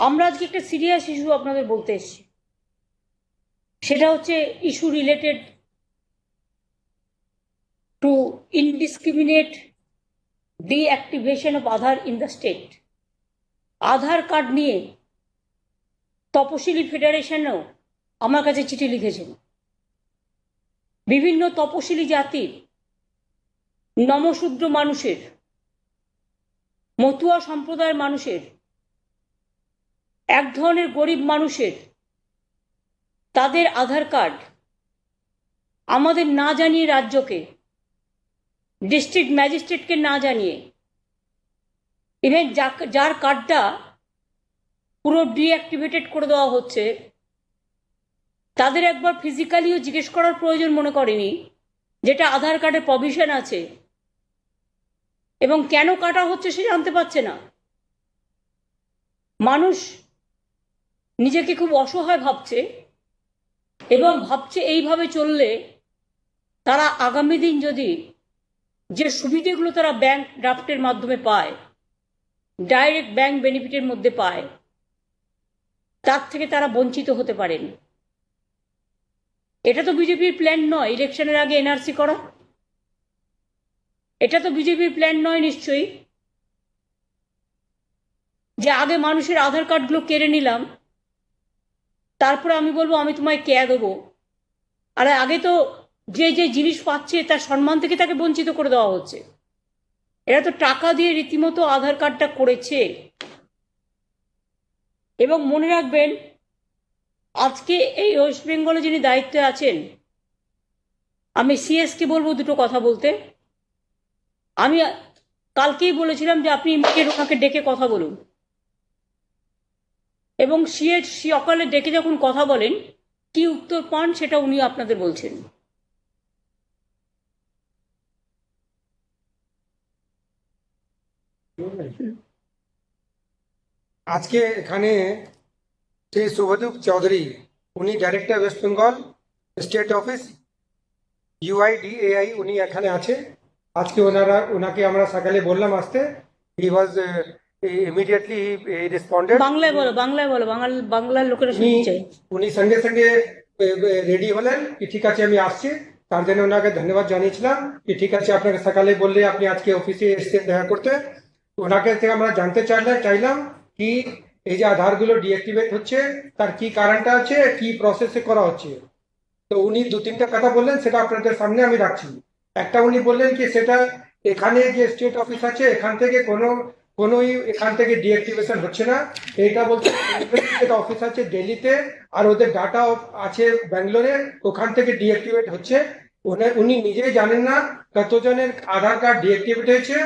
আমরা আজকে একটা সিরিয়াস ইস্যু আপনাদের বলতে এসেছি, সেটা হচ্ছে issue related to indiscriminate deactivation of Aadhaar in the state. Aadhaar card নিয়ে তপশিলি ফেডারেশনও আমার কাছে চিঠি লিখেছেন। বিভিন্ন তপশিলি জাতির, নমশূদ্র মানুষের, মতুয়া সম্প্রদায়ের মানুষের, এক ধরনের গরিব মানুষের তাদের আধার কার্ড আমাদের না জানিয়ে, রাজ্যকে, ডিস্ট্রিক্ট ম্যাজিস্ট্রেটকে না জানিয়ে, ইভেন যার কার্ডটা পুরো ডিঅ্যাক্টিভেটেড করে দেওয়া হচ্ছে, তাদের একবার ফিজিক্যালিও জিজ্ঞেস করার প্রয়োজন মনে করেনি যেটা আধার কার্ডে প্রভিশন আছে, এবং কেন কাটা হচ্ছে সে জানতে পারছে না। মানুষ নিজেকে খুব অসহায় ভাবছে এবং ভাবছে এইভাবে চললে তারা আগামী দিন যদি যে সুবিধেগুলো তারা ব্যাংক ড্রাফটের মাধ্যমে পায়, ডাইরেক্ট ব্যাংক বেনিফিটের মধ্যে পায়, তার থেকে তারা বঞ্চিত হতে পারেন। এটা তো বিজেপির প্ল্যান নয় ইলেকশনের আগে এনআরসি করা। এটা তো বিজেপির প্ল্যান নয় নিশ্চয়ই, যে আগে মানুষের আধার কার্ডগুলো কেড়ে নিলাম, তারপরে আমি বলবো আমি তোমায় কে দেবো। আর আগে তো যে যে জিনিস পাচ্ছে তার সম্মান থেকে তাকে বঞ্চিত করে দেওয়া হচ্ছে। এরা তো টাকা দিয়ে রীতিমতো আধার কার্ডটা করেছে। এবং মনে রাখবেন, আজকে এই ওয়েস্ট বেঙ্গলে যিনি দায়িত্বে আছেন, আমি সিএসকে বলবো দুটো কথা বলতে। আমি কালকেই বলেছিলাম যে আপনি ইমিডিয়েট ওনাকে ডেকে কথা বলুন, এবং সকালে ডেকে যখন কথা বলেন কি উত্তর পান সেটা উনি আপনাদের বলছেন। আজকে এখানে শ্রী শুভদীপ চৌধুরী, উনি director West Bengal state office UIDAI, উনি এখানে আছে। আজকে ওনাকে আমরা সকালে বললাম আসতে। হি ওয়াজ ইমিডিয়েটলি রেসপন্ডেড। বাংলায় বলো, বাংলায় বলো, বাংলার লোকেরা শুনছে। উনি সঙ্গে সঙ্গে রেডি হলেন কি ঠিক আছে আমি আসছি। তার জন্য ওনাকে ধন্যবাদ জানিয়েছিলাম কি ঠিক আছে আপনাকে সকালে বললে আপনি আজকে অফিসে এসেছেন দেখা করতে। ওনাকে থেকে আমরা জানতে চাইলাম কি এই যে আধারগুলো ডিঅ্যাক্টিভেট হচ্ছে তার কি কারণটা আছে, কি প্রসেসে করা হচ্ছে। তো উনি দু তিনটা কথা বললেন, সেটা আপনাদের সামনে আমি রাখছি। একটা উনি বললেন কি সেটা এখানে যে স্টেট অফিস আছে এখান থেকে কোনোই এখান থেকে ডিঅ্যাক্টিভেশন হচ্ছে না। এইটা বলছে অফিস আছে দিল্লিতে আর ওদের ডাটা আছে ব্যাঙ্গালোরে, ওখান থেকে ডিঅ্যাক্টিভেট হচ্ছে। উনি নিজেই জানেন না কতজনের আধার কার্ড ডিঅ্যাক্টিভেট হয়েছে।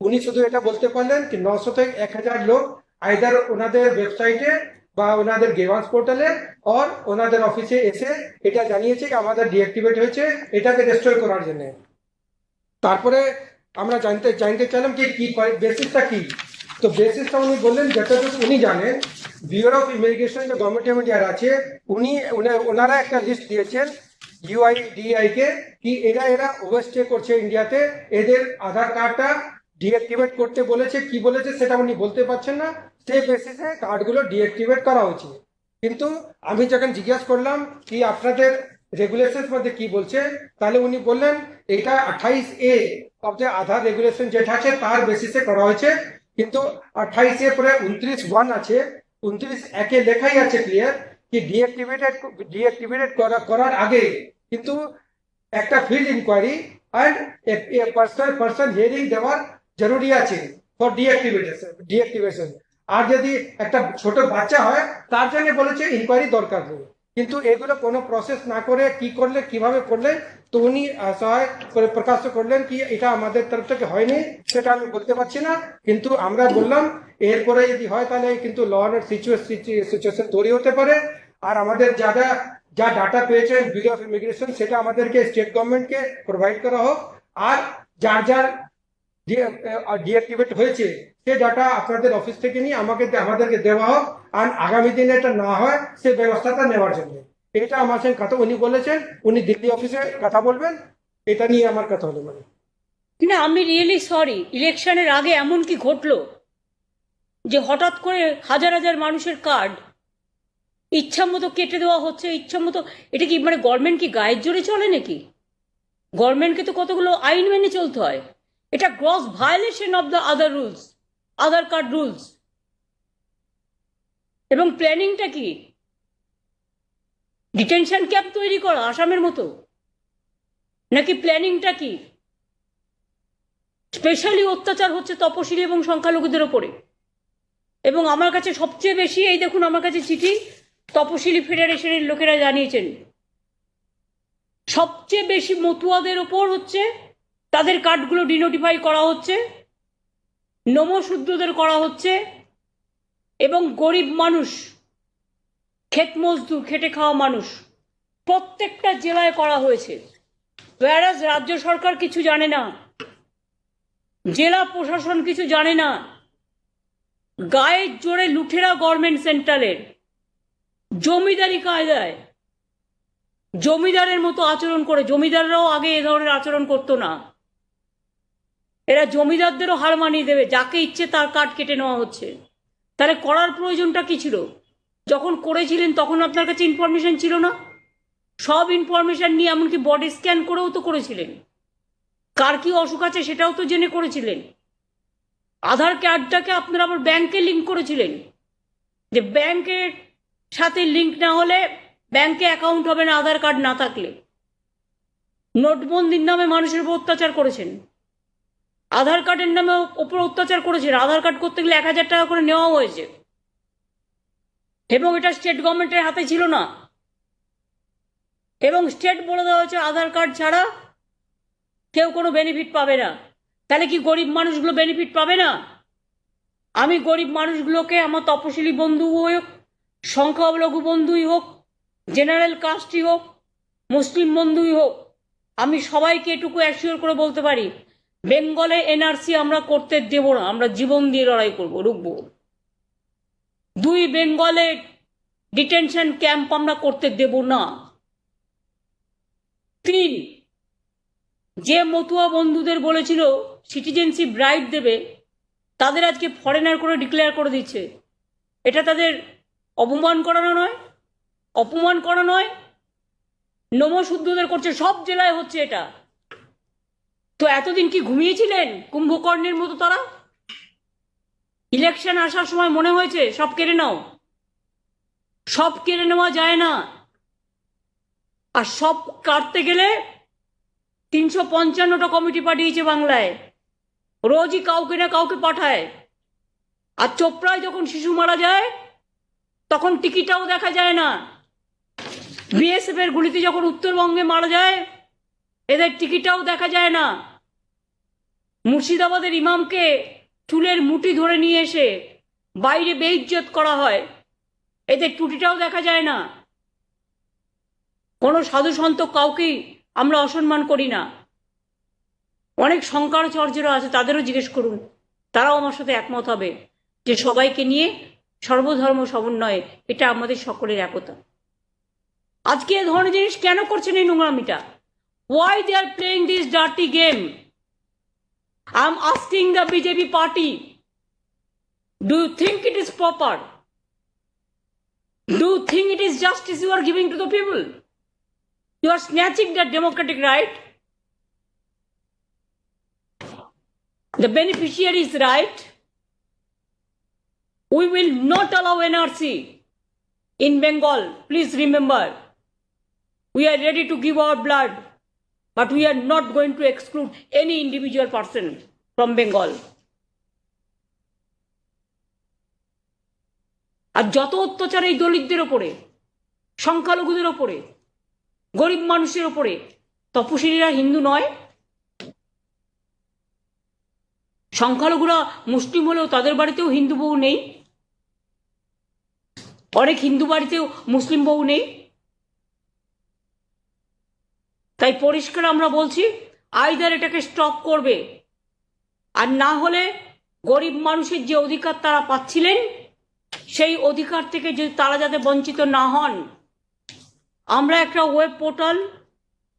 উনি শুধু এটা বলতে পারলেন কি 900 থেকে 1000 লোক আইদার ওনাদের ওয়েবসাইটে বা ওনাদের গেভান্স পোর্টালে আর ওনাদের অফিসে এসে এটা জানিয়েছে কি আমাদের ডিঅ্যাক্টিভেট হয়েছে, এটাকে রেস্টোর করার জন্য। তারপরে আমরা জানতে চাইলাম কি কি বেসিসটা কি। তো বেসিসটা উনি বললেন যতটুকু উনি জানেন, ব্যুরো অফ ইমিগ্রেশন যে গভর্নমেন্ট যারা আছে ওনারা একটা লিস্ট দিয়েছেন UIDAI কে কি এরা ওভারস্টে করছে ইন্ডিয়াতে, এদের আধার কার্ডটা ডিঅ্যাক্টিভেট করতে বলেছে। কি বলেছে সেটা উনি বলতে পারছেন না, সেই বেসিসে কার্ডগুলো ডিঅ্যাক্টিভেট করা হয়েছে। কিন্তু আমি যখন জিজ্ঞাসা করলাম কি আপনাদের রেগুলেশন মধ্যে কি বলছে, তাহলে উনি বললেন এটা 28A of the Aadhaar regulation যেটা আছে তার বেসিসে করা হয়েছে। কিন্তু 28A পরে 29(1) আছে, 29(1) লেখাই আছে ক্লিয়ার কি ডিঅ্যাক্টিভেটেড করার আগে কিন্তু একটা field enquiry and person hearing দেওয়ার জরুরি আছে ফর ডিঅ্যাক্টিভেশন। আর যদি একটা ছোট বাচ্চা হয় তার জন্য বলেছে ইনকোয়ারি দরকার নেই। কিন্তু এগুলো কোনো প্রসেস না করে কি করলে কিভাবে করলে, তো উনি সহায় করে প্রকাশ করলেন কি এটা আমাদের তরফ থেকে হয়নি, সেটা আমি বলতে পারছি না। কিন্তু আমরা বললাম এরপরে যদি হয় তাহলে কিন্তু ল অ্যান্ড সিচুয়েশন তৈরি হতে পারে। আর আমাদের যা ডাটা পেয়েছেন ব্যুরো অফ ইমিগ্রেশন সেটা আমাদেরকে স্টেট গভর্নমেন্টকে প্রোভাইড করা হোক। আর যার ডিঅ্যাক্টিভেট হয়েছে সে ডাটা আপনাদের অফিস থেকে নিয়ে আমাদেরকে দেওয়া হোক। আর আগামী দিনে এটা না হয় সে ব্যবস্থাটা নেওয়ার জন্য। এটা আমার সঙ্গে কথা উনি বলেছেন, উনি দিল্লি অফিসে কথা বলবেন। এটা নিয়ে আমার কথা হলো। মানে না, আমি রিয়েলি সরি, ইলেকশনের আগে এমন কি ঘটলো যে হঠাৎ করে হাজার হাজার মানুষের কার্ড ইচ্ছা মতো কেটে দেওয়া হচ্ছে, ইচ্ছা মতো। এটা কি মানে গভর্নমেন্ট কি গায়ের জোরে চলে নাকি? গভর্নমেন্টকে তো কতগুলো আইন মেনে চলতে হয়। এটা gross violation of the other rules, Aadhaar card rules. এবং প্ল্যানিংটা কি? ডিটেনশন ক্যাম্প তৈরি করা আসামের মতো? নাকি প্ল্যানিংটা কি স্পেশালি অত্যাচার হচ্ছে তপশিলি এবং সংখ্যালঘুদের ওপরে? এবং আমার কাছে সবচেয়ে বেশি, এই দেখুন আমার কাছে চিঠি তপশিলি ফেডারেশনের লোকেরা জানিয়েছেন, সবচেয়ে বেশি মতুয়াদের ওপর হচ্ছে, তাদের কার্ডগুলো ডিনোটিফাই করা হচ্ছে, নমশূদ্রদের করা হচ্ছে, এবং গরিব মানুষ, ক্ষেত মজদুর, খেটে খাওয়া মানুষ প্রত্যেকটা জেলায় করা হয়েছে। whereas রাজ্য সরকার কিছু জানে না, জেলা প্রশাসন কিছু জানে না। গায়ের জোরে লুঠেরা গভর্নমেন্ট সেন্ট্রালের জমিদারি কায়দায় জমিদারের মতো আচরণ করে। জমিদাররাও আগে এ ধরনের আচরণ করতো না। এরা জমিদারদেরও হার মানিয়ে দেবে, যাকে ইচ্ছে তার কার্ড কেটে নেওয়া হচ্ছে। তাহলে করার প্রয়োজনটা কি ছিল? যখন করেছিলেন তখন আপনার কাছে ইনফরমেশন ছিল না? সব ইনফরমেশন নিয়ে এমনকি বডি স্ক্যান করেও তো করেছিলেন। কার কি অসুখ আছে সেটাও তো জেনে করেছিলেন। আধার কার্ডটাকে আপনারা আবার ব্যাংকে লিঙ্ক করেছিলেন, যে ব্যাংকের সাথে লিঙ্ক না হলে ব্যাংকে অ্যাকাউন্ট হবে না আধার কার্ড না থাকলে। নোটবন্দির নামে মানুষের উপর অত্যাচার করেছেন, আধার কার্ডের নামে ওপর অত্যাচার করেছেন। আধার কার্ড করতে গেলে 1000 টাকা করে নেওয়া হয়েছে, এবং এটা স্টেট গভর্নমেন্টের হাতে ছিল না। এবং স্টেট বলে দেওয়া হয়েছে আধার কার্ড ছাড়া কেউ কোনো বেনিফিট পাবে না। তাহলে কি গরিব মানুষগুলো বেনিফিট পাবে না? আমি গরিব মানুষগুলোকে, আমার তপশিলি বন্ধু হোক, সংখ্যালঘু বন্ধুই হোক, জেনারেল কাস্টই হোক, মুসলিম বন্ধুই হোক, আমি সবাইকে এটুকু অ্যাসিওর করে বলতে পারি, বেঙ্গলে এনআরসি আমরা করতে দেব না। আমরা জীবন দিয়ে লড়াই করবো, রুখবো। 2 বেঙ্গলে ডিটেনশন ক্যাম্প আমরা করতে দেব না। 3, যে মতুয়া বন্ধুদের বলেছিল সিটিজেনশিপ রাইট দেবে, তাদের আজকে ফরেনার করে ডিক্লেয়ার করে দিচ্ছে। এটা তাদের অপমান করানো নয়? অপমান করা নয়? নমশূদ্রদের করছে, সব জেলায় হচ্ছে এটা। তো এতদিন কি ঘুমিয়েছিলেন কুম্ভকর্ণের মতো তারা? ইলেকশন আসার সময় মনে হয়েছে সব কেড়ে নাও? সব কেড়ে নেওয়া যায় না। আর সব কাটতে গেলে 355টা কমিটি পাঠিয়েছে বাংলায়, রোজই কাউকে না কাউকে পাঠায়। আর চোপড়ায় যখন শিশু মারা যায় তখন টিকিটাও দেখা যায় না। বিএসএফ এর গুলিতে যখন উত্তরবঙ্গে মারা যায় এদের টিকিটাও দেখা যায় না। মুর্শিদাবাদের ইমামকে চুলের মুঠি ধরে নিয়ে এসে বাইরে বেইজ্জত করা হয়, এদের টুটিটাও দেখা যায় না। কোনো সাধু সন্ত কাউকেই আমরা অসম্মান করি না। অনেক শঙ্করাচার্যরা আছে, তাদেরও জিজ্ঞেস করুন, তারাও আমার সাথে একমত হবে যে সবাইকে নিয়ে সর্বধর্ম সমন্বয়ে এটা আমাদের সকলের একতা। আজকে এ ধরনের জিনিস কেন করছেন এই নোংরামিটা? Why they are playing this dirty game? I am asking the BJP party, do you think it is proper? Do you think it is justice you are giving to the people? You are snatching their democratic right, the beneficiaries' right. We will not allow NRC in Bengal. Please remember, we are ready to give our blood, but we are not going to exclude any individual person from Bengal. আর যত অত্যাচার এই দলিতদের ওপরে, সংখ্যালঘুদের ওপরে, গরিব মানুষের ওপরে, তপশিলীরা হিন্দু নয়? সংখ্যালঘুরা মুসলিম হলেও তাদের বাড়িতেও হিন্দু বউ নেই? অনেক হিন্দু বাড়িতেও মুসলিম বউ নেই? তাই পরিষ্কার আমরা বলছি, আইদার এটাকে স্টপ করবে, আর না হলে গরিব মানুষের যে অধিকার তারা পাচ্ছিলেন সেই অধিকার থেকে তারা যাতে বঞ্চিত না হন। আমরা একটা ওয়েব পোর্টাল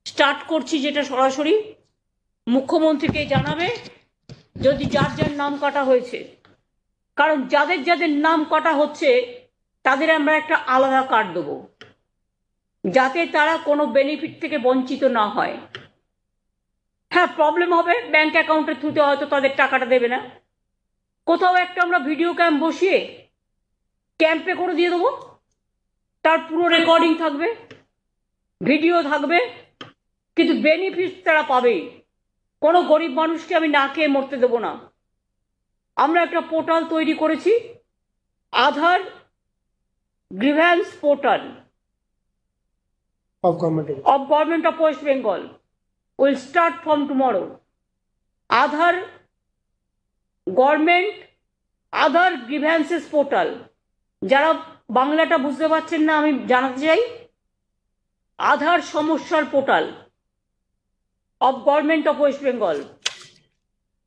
স্টার্ট করছি, যেটা সরাসরি মুখ্যমন্ত্রীকে জানাবে যদি যার যার নাম কাটা হয়েছে কারণ যাদের যাদের নাম কাটা হচ্ছে তাদের আমরা একটা আলাদা কার্ড দেবো, যাতে তারা কোনো বেনিফিট থেকে বঞ্চিত না হয়। হ্যাঁ, প্রবলেম হবে, ব্যাংক অ্যাকাউন্টের থ্রুতে হয়তো তাদের টাকাটা দেবে না, কোথাও একটা আমরা ভিডিও ক্যাম্প বসিয়ে ক্যাম্পে করে দিয়ে দেবো, তার পুরো রেকর্ডিং থাকবে, ভিডিও থাকবে, কিন্তু বেনিফিট তারা পাবেই। কোনো গরিব মানুষকে আমি না খেয়ে মরতে দেবো না। আমরা একটা পোর্টাল তৈরি করেছি, Aadhaar grievance portal of government. of Government of West Bengal will start from tomorrow. Aadhaar Government Aadhaar Grievances Portal, যারা বাংলাটা বুঝতে পারছেন না আমি জানাতে চাই, আধার সমস্যার portal of Government of West Bengal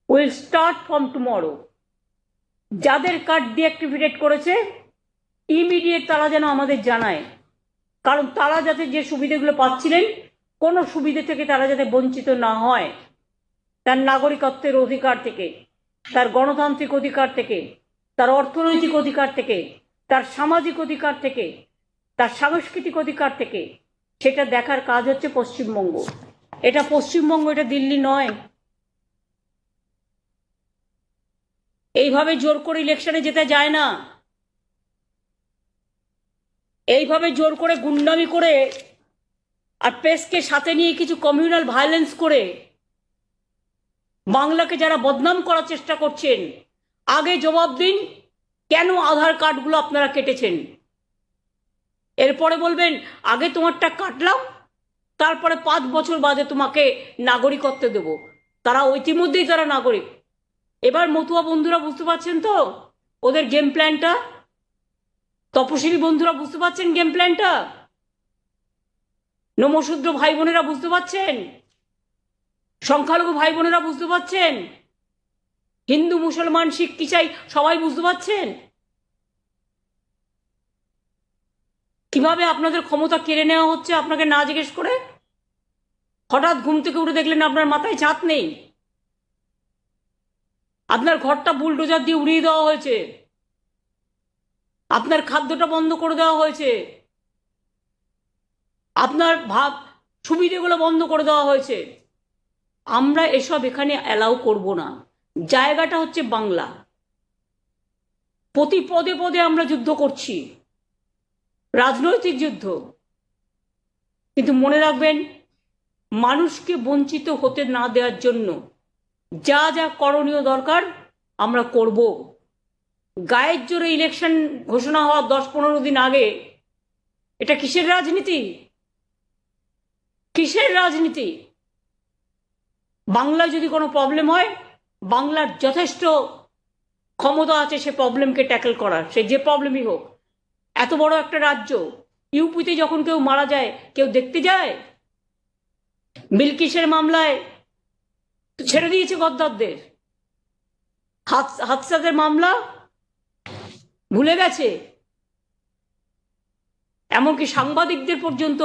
will start from tomorrow. যাদের কার্ড ডিঅ্যাক্টিভেট করেছে ইমিডিয়েট তারা যেন আমাদের জানায়, কারণ তারা যাতে যে সুবিধাগুলো পাচ্ছিলেন কোনো সুবিধা থেকে তারা যাতে বঞ্চিত না হয়, তার নাগরিকত্বের অধিকার থেকে, তার গণতান্ত্রিক অধিকার থেকে, তার অর্থনৈতিক অধিকার থেকে, তার সামাজিক অধিকার থেকে, তার সাংস্কৃতিক অধিকার থেকে, সেটা দেখার কাজ হচ্ছে পশ্চিমবঙ্গ। এটা পশ্চিমবঙ্গ, এটা দিল্লি নয়। এইভাবে জোর করে ইলেকশনে যেতে যায় না, এইভাবে জোর করে গুন্ডামি করে আর প্রেসকে সাথে নিয়ে কিছু কমিউনাল ভায়োলেন্স করে বাংলাকে যারা বদনাম করার চেষ্টা করছেন, আগে জবাব দিন কেন আধার কার্ডগুলো আপনারা কেটেছেন। এরপরে বলবেন আগে তোমারটা কাটলাম, তারপরে 5 বছর বাদে তোমাকে নাগরিকত্ব দেব। তারা ইতিমধ্যেই তারা নাগরিক। এবার মতুয়া বন্ধুরা বুঝতে পারছেন তো ওদের গেম প্ল্যানটা? তপশিলি বন্ধুরা বুঝতে পারছেন গেম প্ল্যানটা? নমশূদ্র ভাই বোনেরা বুঝতে পারছেন? সংখ্যালঘু ভাই বোনেরা বুঝতে পারছেন? হিন্দু মুসলমান শিখ ইসাই সবাই বুঝতে পারছেন কিভাবে আপনাদের ক্ষমতা কেড়ে নেওয়া হচ্ছে আপনাকে না জিজ্ঞেস করে? হঠাৎ ঘুম থেকে উঠে দেখলেন আপনার মাথায় ছাদ নেই, আপনার ঘরটা বুলডোজার দিয়ে উড়িয়ে দেওয়া হয়েছে, আপনার খাদ্যটা বন্ধ করে দেওয়া হয়েছে, আপনার সুবিধেগুলো বন্ধ করে দেওয়া হয়েছে। আমরা এসব এখানে অ্যালাউ করব না। জায়গাটা হচ্ছে বাংলা। প্রতি পদে পদে আমরা যুদ্ধ করছি, রাজনৈতিক যুদ্ধ, কিন্তু মনে রাখবেন মানুষকে বঞ্চিত হতে না দেওয়ার জন্য যা যা করণীয় দরকার আমরা করব। গায়ের জোরে ইলেকশন ঘোষণা হওয়ার 10-15 দিন আগে এটা কিসের রাজনীতি? কিসের রাজনীতি? বাংলায় যদি কোনো প্রবলেম হয়, বাংলার যথেষ্ট ক্ষমতা আছে সে প্রবলেমকে ট্যাকেল করার, সে যে প্রবলেমই হোক। এত বড় একটা রাজ্য, ইউপিতে যখন কেউ মারা যায় কেউ দেখতে যায়? বিলকিসের মামলায় ছেড়ে দিয়েছে গদ্দারদের, হাদসাদের মামলা ভুলে গেছে, এমনকি সাংবাদিকদের পর্যন্ত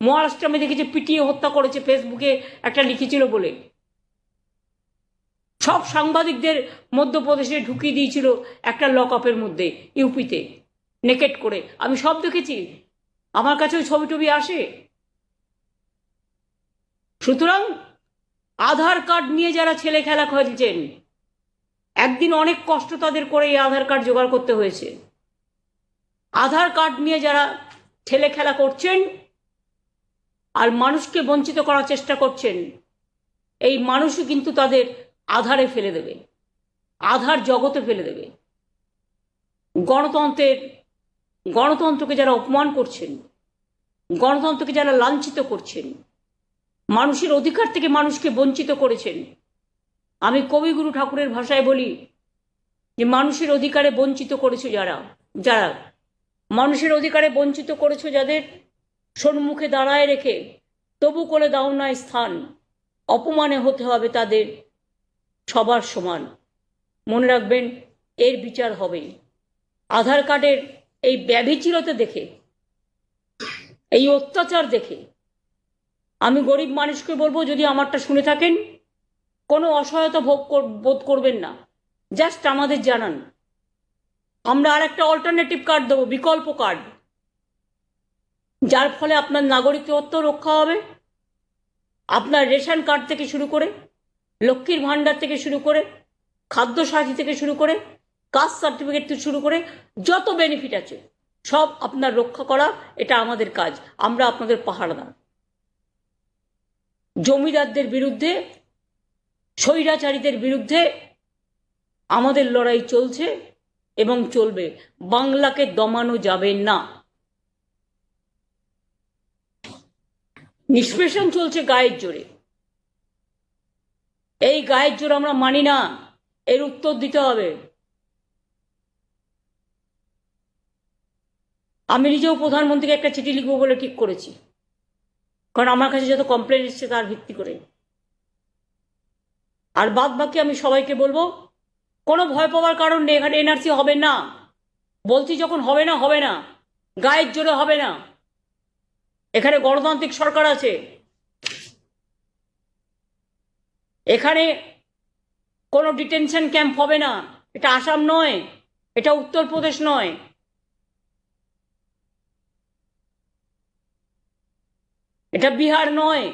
মহারাষ্ট্রে আমি দেখেছি পিটিয়ে হত্যা করেছে, ফেসবুকে একটা লিখেছিল বলে। সব সাংবাদিকদের মধ্যপ্রদেশে ঢুকিয়ে দিয়েছিল একটা লক আপের মধ্যে, ইউপিতে নেকেট করে। আমি সব দেখেছি, আমার কাছে ওই ছবি টবি আসে। সুতরাং আধার কার্ড নিয়ে যারা ছেলে খেলা খেলছেন, একদিন অনেক কষ্ট তাদের করে এই আধার কার্ড জোগাড় করতে হয়েছে। আধার কার্ড নিয়ে যারা ছেলে খেলা করছেন আর মানুষকে বঞ্চিত করার চেষ্টা করছেন, এই মানুষই কিন্তু তাদের আধারে ফেলে দেবে, আধার জগতে ফেলে দেবে। গণতন্ত্রকে যারা অপমান করছেন, গণতন্ত্রকে যারা লাঞ্ছিত করছেন, মানুষের অধিকার থেকে মানুষকে বঞ্চিত করেছেন, আমি কবিগুরু ঠাকুরের ভাষায় বলি যে মানুষের অধিকারে বঞ্চিত করেছো যারা মানুষের অধিকারে বঞ্চিত করেছো, যাদের সম্মুখে দাঁড়ায় রেখে তবু করে দাও না স্থান, অপমানে হতে হবে তাদের সবার সমান। মনে রাখবেন এর বিচার হবে। আধার কার্ডের এই ব্যভিচারতা দেখে, এই অত্যাচার দেখে আমি গরিব মানুষকে বলবো, যদি আমারটা শুনে থাকেন কোনো অসহায়তা বোধ করবেন না, জাস্ট আমাদের জানান। আমরা আর একটা অল্টারনেটিভ কার্ড দেবো, বিকল্প কার্ড, যার ফলে আপনার নাগরিকত্ব রক্ষা হবে, আপনার রেশন কার্ড থেকে শুরু করে, লক্ষ্মীর ভাণ্ডার থেকে শুরু করে, খাদ্য সাথী থেকে শুরু করে, কাস্ট সার্টিফিকেট থেকে শুরু করে যত বেনিফিট আছে সব আপনার রক্ষা করা, এটা আমাদের কাজ। আমরা আপনাদের পাহারাদার। জমিদারদের বিরুদ্ধে, স্বৈরাচারীদের বিরুদ্ধে আমাদের লড়াই চলছে এবং চলবে। বাংলাকে দমানো যাবে না। নিষ্পেষণ চলছে গায়ের জোরে। এই গায়ের জোর আমরা মানি না, এর উত্তর দিতে হবে। আমি নিজেও প্রধানমন্ত্রীকে একটা চিঠি লিখবো বলে ঠিক করেছি, কারণ আমার কাছে যত কমপ্লেন এসছে তার ভিত্তি করে। আর বাদ বাকি আমি সবাইকে বলবো, কোনো ভয় পাওয়ার কারণ নেই। এখানে এনআরসি হবে না, বলছি যখন হবে না হবে না, গায়ের জোরে হবে না। এখানে গণতান্ত্রিক সরকার আছে, এখানে কোনো ডিটেনশন ক্যাম্প হবে না। এটা আসাম নয়, এটা উত্তরপ্রদেশ নয়, এটা বিহার নয়,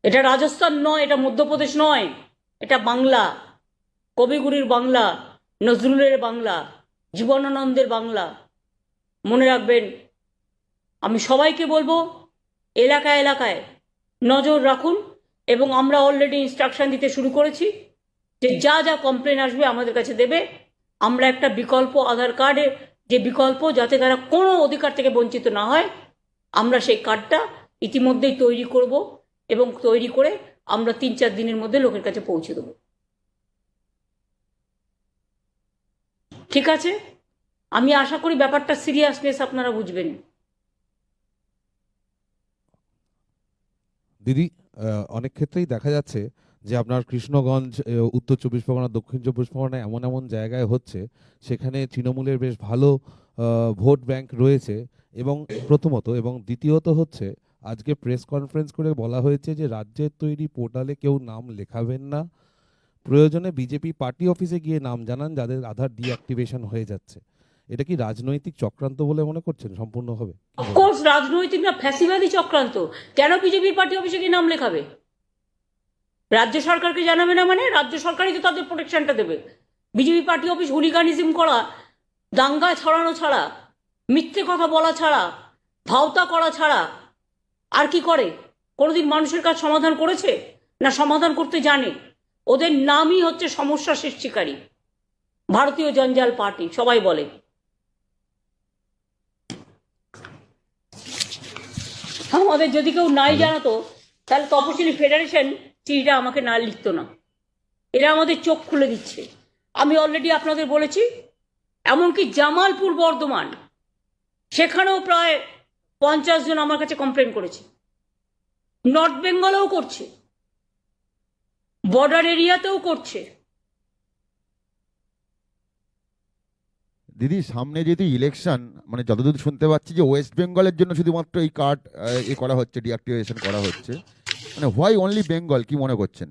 এটা রাজস্থান নয়, এটা মধ্যপ্রদেশ নয়, এটা বাংলা, কবিগুরুর বাংলা, নজরুলের বাংলা, জীবনানন্দের বাংলা। মনে রাখবেন, আমি সবাইকে বলবো এলাকায় এলাকায় নজর রাখুন, এবং আমরা অলরেডি ইনস্ট্রাকশন দিতে শুরু করেছি যে যা যা কমপ্লেন আসবে আমাদের কাছে দেবে। আমরা একটা বিকল্প আধার কার্ডের যে বিকল্প, যাতে তারা কোনো অধিকার থেকে বঞ্চিত না হয়, আমরা সেই কার্ডটা ইতিমধ্যেই তৈরি করব, এবং তৈরি করে আমরা 3-4 দিনের মধ্যে লোকের কাছে পৌঁছে দেবো। ঠিক আছে? আমি আশা করি ব্যাপারটা সিরিয়াসনেস আপনারা বুঝবেন। দিদি, অনেক ক্ষেত্রেই দেখা যাচ্ছে যে আপনার কৃষ্ণগঞ্জ, উত্তর 24 পরগনা, দক্ষিণ 24 পরগনা এমন এমন জায়গায় হচ্ছে, সেখানে তৃণমূলের বেশ ভালো ভোট ব্যাংক রয়েছে। এবং প্রথমত, এবং দ্বিতীয়ত হচ্ছে, আজকে প্রেস কনফারেন্স করে বলা হয়েছে যে রাজ্যের তৈরি পোর্টালে কেউ নাম লেখাবেন না, প্রয়োজনে বিজেপি পার্টি অফিসে গিয়ে নাম জানান যাদের আধার ডিঅ্যাক্টিভেশন হয়ে যাচ্ছে। এটা কি রাজনৈতিক চক্রান্ত বলে মনে করছেন সম্পূর্ণভাবে? অফকোর্স রাজনৈতিক না, ফ্যাসিবাদী চক্রান্ত। কেন বিজেপির পার্টি অফিসে গিয়ে নাম লেখাবে? রাজ্য সরকারকে জানাবে না মানে? রাজ্য সরকারই তো তাদের প্রোটেকশনটা দেবে। বিজেপি পার্টি অফিস হুলিগানিজম করা, দাঙ্গা ছড়ানো ছাড়া, মিথ্যে কথা বলা ছাড়া, ভাওতা করা ছাড়া আর কি করে? কোনোদিন মানুষের কাজ সমাধান করেছে? না সমাধান করতে জানে। ওদের নামই হচ্ছে সমস্যা সৃষ্টিকারী। ভারতীয় জঞ্জাল পার্টি সবাই বলে। আমাদের যদি কেউ নাই জানাতো, তাহলে তপশিলি ফেডারেশন চিঠিটা আমাকে না লিখতো না। এরা আমাদের চোখ খুলে দিচ্ছে। আমি অলরেডি আপনাদের বলেছি, এমনকি জামালপুর বর্ধমান, সেখানেও প্রায় 50 জন আমার কাছে কমপ্লেন করেছে। নর্থ বেঙ্গলেও করছে, বর্ডার এরিয়াতেও করছে। দিদি, সামনে যেহেতু ইলেকশন, মানে যতদূর শুনতে পাচ্ছি যে ওয়েস্ট বেঙ্গলের জন্য শুধুমাত্র এই কার্ড করা হচ্ছে, ডিঅ্যাক্টিভেশন করা হচ্ছে, মানে হোয়াই অনলি বেঙ্গল, কি মনে করছেন?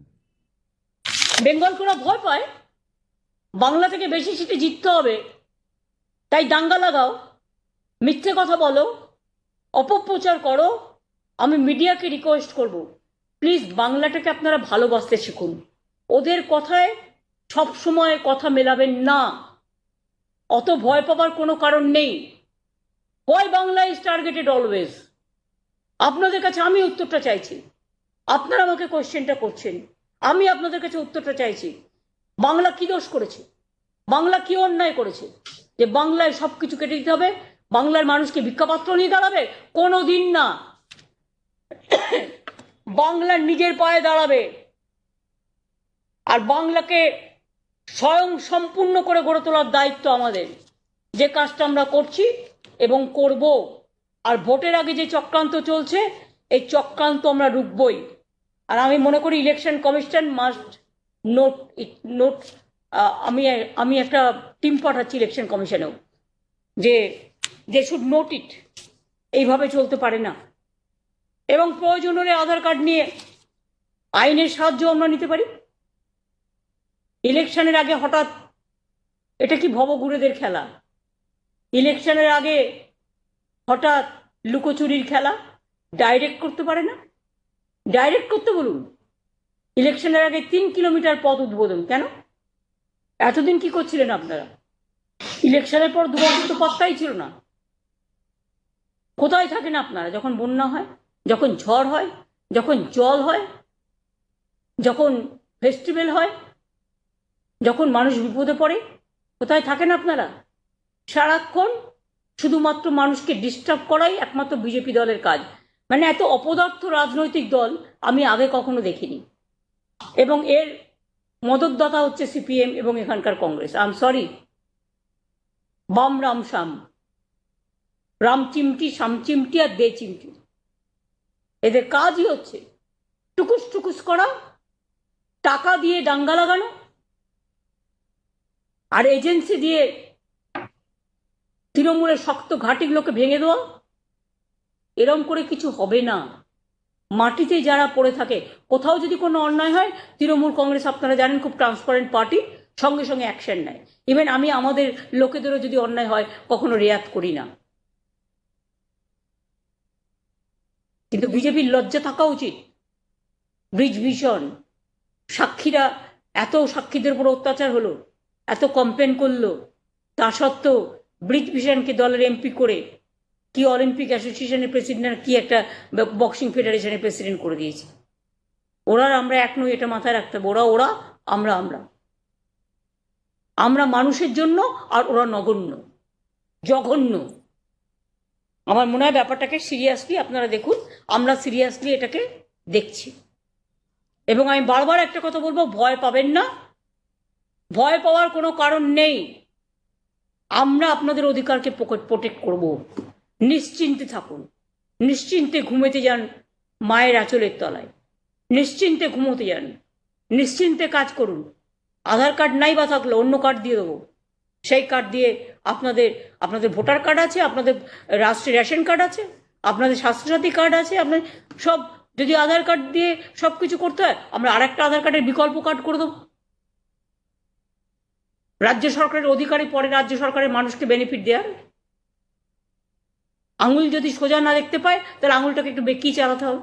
বেঙ্গল কোনো ভয় পায়? বাংলা থেকে বেশি সিটে জিততে হবে, তাই দাঙ্গা লাগাও, মিথ্যে কথা বলো, অপপ্রচার করো। আমি মিডিয়াকে রিকোয়েস্ট করব, প্লিজ বাংলাটাকে আপনারা ভালোবাসতে শিখুন। ওদের কথায় সব সময় কথা মেলাবেন না। অত ভয় পাবার কোনো কারণ নেই। Why Bangla is targeted always? আপনাদের কাছে আমি উত্তরটা চাইছি। আপনারা আমাকে কোশ্চেনটা করছেন, আমি আপনাদের কাছে উত্তরটা চাইছি। বাংলা কি দোষ করেছে? বাংলা কি অন্যায় করেছে যে বাংলায় সবকিছু কেটে দিতে হবে? বাংলার মানুষকে ভিক্ষাপাত্র নিয়ে দাঁড়াবে? কোনো দিন না। বাংলার নিজের পায়ে দাঁড়াবে, আর বাংলাকে স্বয়ং সম্পূর্ণ করে গড়ে তোলার দায়িত্ব আমাদের। যে কাজটা আমরা করছি এবং করব। আর ভোটের আগে যে চক্রান্ত চলছে, এই চক্রান্ত আমরা রুখবই। আর আমি মনে করি ইলেকশন কমিশন মাস্ট নোট ইট, নোট। আমি একটা টিম পাঠাচ্ছি ইলেকশন কমিশনেও, যে দে শুড নোট ইট। এইভাবে চলতে পারে না। এবং প্রয়োজন হলে আধার কার্ড নিয়ে আইনের সাহায্য আমরা নিতে পারি। ইলেকশনের আগে হঠাৎ, এটা কি ভবঘুরেদের খেলা? ইলেকশনের আগে হঠাৎ লুকোচুরির খেলা? ডাইরেক্ট করতে পারে না? ডাইরেক্ট করতে বলুন। ইলেকশনের আগে 3 কিলোমিটার পথ উদ্বোধন কেন? এতদিন কি করছিলেন আপনারা? ইলেকশনের পর 2 বছর তো পাত্তাই ছিল না। কোথায় থাকেন আপনারা যখন বন্যা হয়, যখন ঝড় হয়, যখন জল হয়, যখন ফেস্টিভ্যাল হয়, যখন মানুষ বিপদে পড়ে? কোথায় থাকেন আপনারা? সারাক্ষণ শুধুমাত্র মানুষকে ডিস্টার্ব করাই একমাত্র বিজেপি দলের কাজ। মানে এত অপদার্থ রাজনৈতিক দল আমি আগে কখনো দেখিনি। এবং এর মদতদাতা হচ্ছে সিপিএম এবং এখানকার কংগ্রেস। আই এম সরি, বাম রাম শ্যাম, রাম চিমটি, শাম চিমটি আর দে চিমটি, এদের কাজই হচ্ছে টুকুস টুকুস করা, টাকা দিয়ে দাঙ্গা লাগানো, আর এজেন্সি দিয়ে তৃণমূলের শক্ত ঘাঁটিগুলোকে ভেঙে দেওয়া। এরম করে কিছু হবে না। মাটিতে যারা পড়ে থাকে, কোথাও যদি কোনো অন্যায় হয়, তৃণমূল কংগ্রেস আপনারা জানেন খুব ট্রান্সপারেন্ট পার্টি, সঙ্গে সঙ্গে অ্যাকশন নেয়। ইভেন আমি আমাদের লোকেদেরও যদি অন্যায় হয় কখনো রেয়াত করি না। কিন্তু বিজেপির লজ্জা থাকা উচিত। ব্রিজ ভিশন, সাক্ষীরা, এত সাক্ষীদের উপর অত্যাচার হলো, এত কমপ্লেন করলো, তা সত্ত্বেও ব্রিজ ভিশনকে দলের এমপি করে কি অলিম্পিক অ্যাসোসিয়েশনের প্রেসিডেন্ট, কি একটা বক্সিং ফেডারেশনের প্রেসিডেন্ট করে দিয়েছে। ওরা আমরা এক নই, এটা মাথায় রাখতে হবে। ওরা ওরা, আমরা আমরা। আমরা মানুষের জন্য, আর ওরা নগণ্য, জঘন্য। আমার মনে হয় ব্যাপারটাকে সিরিয়াসলি আপনারা দেখুন। আমরা সিরিয়াসলি এটাকে দেখছি। এবং আমি বারবার একটা কথা বলবো, ভয় পাবেন না। ভয় পাওয়ার কোনো কারণ নেই। আমরা আপনাদের অধিকারকে প্রোটেক্ট করব। নিশ্চিন্তে থাকুন, নিশ্চিন্তে ঘুমোতে যান মায়ের আঁচলের তলায়, নিশ্চিন্তে ঘুমোতে যান, নিশ্চিন্তে কাজ করুন। আধার কার্ড নাই বা থাকলে অন্য কার্ড দিয়ে দেবো। সেই কার্ড দিয়ে আপনাদের ভোটার কার্ড আছে, আপনাদের রাষ্ট্রীয় রেশন কার্ড আছে, আপনাদের স্বাস্থ্যসাথী কার্ড আছে, আপনার সব, যদি আধার কার্ড দিয়ে সব কিছু করতে হয়, আমরা আরেকটা আধার কার্ডের বিকল্প কার্ড করে দেবো। রাজ্য সরকারের অধিকারী পরে রাজ্য সরকারের মানুষকে বেনিফিট দেওয়ার। আঙুল যদি সোজা না দেখতে পায়, তাহলে আঙুলটাকে একটু বেঁকিয়ে চালাতে হবে।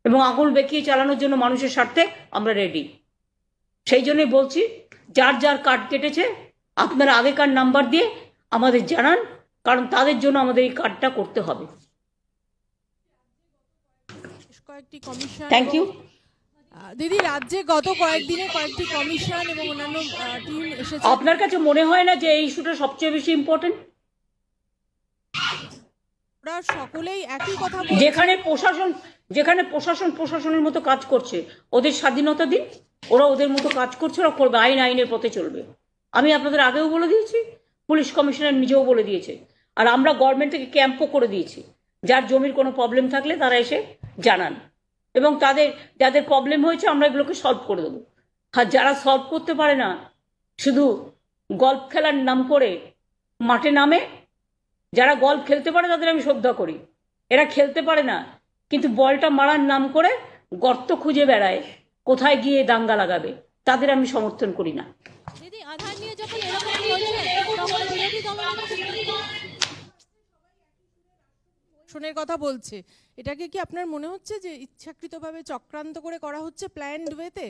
এবং আঙুল বেঁকিয়ে চালানোর জন্য মানুষের স্বার্থে আমরা রেডি। সেই জন্যই বলছি, যার যার কার্ড কেটেছে আপনারা আগেকার নাম্বার দিয়ে আমাদের জানান, কারণ তাদের জন্য আমাদের এই কার্ডটা করতে হবে। থ্যাংক ইউ দিদি। রাজ্যে গত কয়েকদিনে কয়েকটি কমিশন এবং অন্যান্য টিম এসেছে। আপনার কাছে মনে হয় না যে এই ইস্যুটা সবচেয়ে বেশি ইম্পর্টেন্ট? ওরা সকলেই একই কথা যেখানে প্রশাসনের মতো কাজ করছে, ওদের স্বাধীনতা দিন। ওরা ওদের মতো কাজ করছে, ওরা করবে, আইনের পথে চলবে। আমি আপনাদের আগেও বলে দিয়েছি, পুলিশ কমিশনার নিজেও বলে দিয়েছে। আর আমরা গভর্নমেন্ট থেকে ক্যাম্পও করে দিয়েছি। যার জমির কোনো প্রবলেম থাকলে তারা এসে জানান, এবং যাদের প্রবলেম হয়েছে আমরা এগুলোকে সলভ করে দেবো। আর যারা সলভ করতে পারে না, শুধু গল্ফ খেলার নাম করে মাঠে নামে, যারা গল্ফ খেলতে পারে তাদের আমি শ্রদ্ধা করি। এরা খেলতে পারে না, কিন্তু বলটা মারার নাম করে গর্ত খুঁজে বেড়ায় কোথায় গিয়ে দাঙ্গা লাগাবে, তাদের আমি সমর্থন করি না। দিদি, আধার নিয়ে যখন এরকম হচ্ছে, তখন বিরোধী শোনের কথা বলছে, এটাকে কি আপনার মনে হচ্ছে যে ইচ্ছাকৃতভাবে চক্রান্ত করে করা হচ্ছে, প্ল্যান্ড ওয়েতে?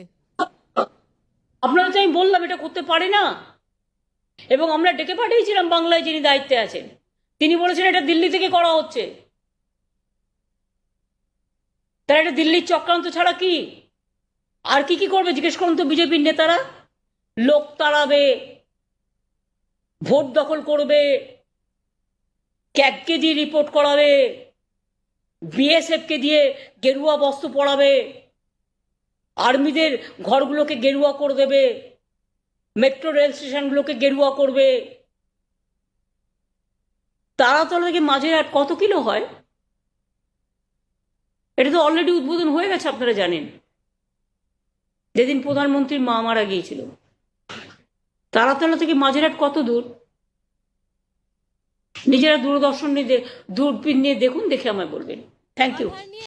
আপনারা তো আমি বললাম এটা করতে পারে না। এবং আমরা ডেকে পাঠিয়েছিলাম বাংলায় যিনি দায়িত্বে আছেন, তিনি বলেছেন এটা দিল্লি থেকে করা হচ্ছে। তারা এটা দিল্লির চক্রান্ত ছাড়া কি আর কি করবে জিজ্ঞেস করুন তো। বিজেপির নেতারা লোক তাড়াবে, ভোট দখল করবে, ক্যাগকে দিয়ে রিপোর্ট করাবে, বিএসএফকে দিয়ে গেরুয়া বস্ত্র পরাবে, আর্মিদের ঘরগুলোকে গেরুয়া করে দেবে, মেট্রো রেল স্টেশনগুলোকে গেরুয়া করবে। তারাতলা থেকে মাঝেরহাট কত কিলো হয়? এটা তো অলরেডি উদ্বোধন হয়ে গেছে, আপনারা জানেন, যেদিন প্রধানমন্ত্রীর মা মারা গিয়েছিল। তারাতলা থেকে মাঝেরহাট কত দূর? নিজেরা দূরদর্শন নিয়ে দূরবীন নিয়ে দেখুন, দেখে আমায় বলবেন। Thank you. আধার নিয়ে